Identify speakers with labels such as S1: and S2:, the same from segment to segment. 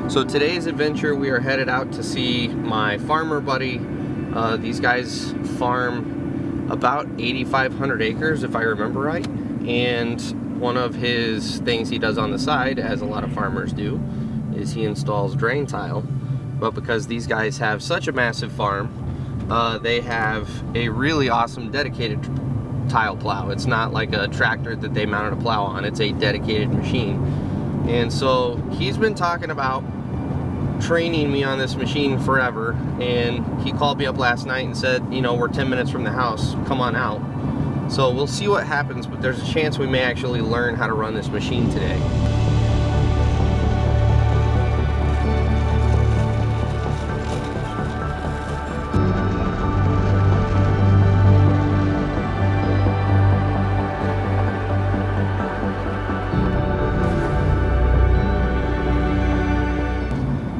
S1: So today's adventure, we are headed out to see my farmer buddy. These guys farm about 8,500 acres, if I remember right. And one of his things he does on the side, as a lot of farmers do, is he installs drain tile. But because these guys have such a massive farm, they have a really awesome dedicated tile plow. It's not like a tractor that they mounted a plow on, it's a dedicated machine. And so he's been talking about training me on this machine forever, and he called me up last night and said, you know, we're 10 minutes from the house, come on out. So we'll see what happens, but there's a chance we may actually learn how to run this machine today.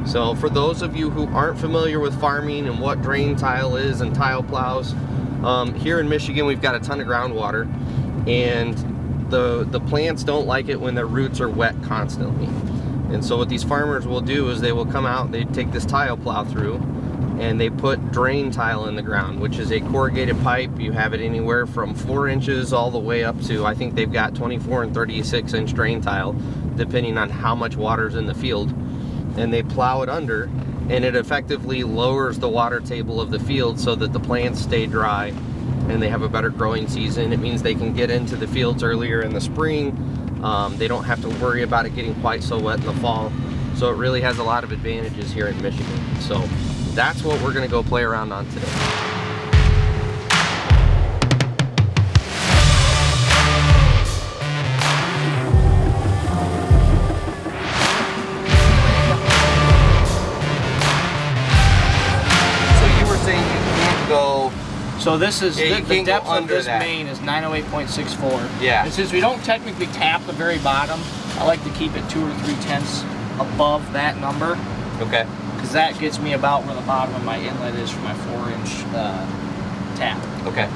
S1: So for those of you who aren't familiar with farming and what drain tile is and tile plows, here in Michigan we've got a ton of groundwater, and the plants don't like it when their roots are wet constantly. And so what these farmers will do is they will come out, they take this tile plow through, and they put drain tile in the ground, which is a corrugated pipe. You have it anywhere from 4 inches all the way up to, I think they've got 24 and 36 inch drain tile, depending on how much water's in the field. And they plow it under, and it effectively lowers the water table of the field so that the plants stay dry and they have a better growing season. It means they can get into the fields earlier in the spring. They don't have to worry about it getting quite so wet in the fall. So it really has a lot of advantages here in Michigan. So that's what we're gonna go play around on today.
S2: So this is,
S1: yeah,
S2: the depth of this main is 908.64.
S1: Yeah.
S2: And since we don't technically tap the very bottom, I like to keep it 2 or 3 tenths above that number.
S1: Okay.
S2: Because that gets me about where the bottom of my inlet is for my 4-inch tap.
S1: Okay.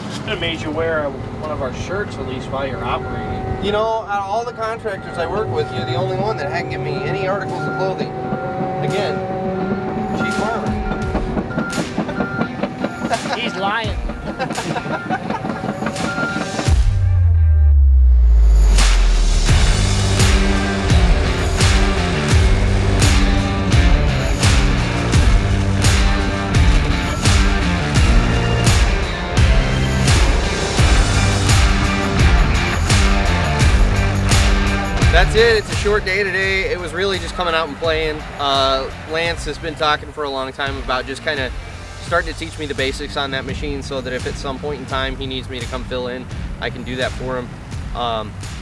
S2: It's gonna make you wear one of our shirts at least while you're operating.
S1: You know, out of all the contractors I work with, you're the only one that hadn't given me any articles of clothing. Again, cheap farmer.
S2: He's lying.
S1: That's it. It's a short day today. It was really just coming out and playing. Lance has been talking for a long time about just kind of starting to teach me the basics on that machine, so that if at some point in time he needs me to come fill in, I can do that for him.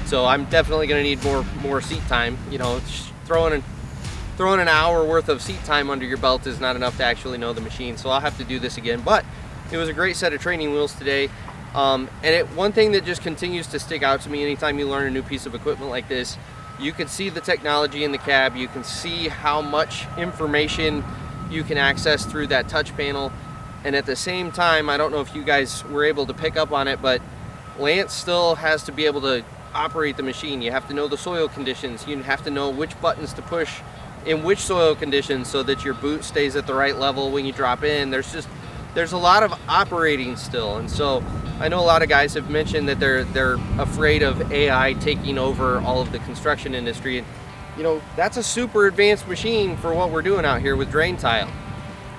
S1: So I'm definitely going to need more seat time. You know, throwing an hour worth of seat time under your belt is not enough to actually know the machine. So I'll have to do this again. But it was a great set of training wheels today. And one thing that just continues to stick out to me anytime you learn a new piece of equipment like this, you can see the technology in the cab. You can see how much information you can access through that touch panel, and at the same time, I don't know if you guys were able to pick up on it, but Lance still has to be able to operate the machine. You have to know the soil conditions. You have to know which buttons to push in which soil conditions so that your boot stays at the right level when you drop in. There's a lot of operating still, and so I know a lot of guys have mentioned that they're afraid of AI taking over all of the construction industry. And you know, that's a super advanced machine for what we're doing out here with drain tile.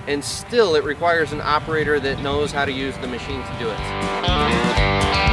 S1: And still, it requires an operator that knows how to use the machine to do it.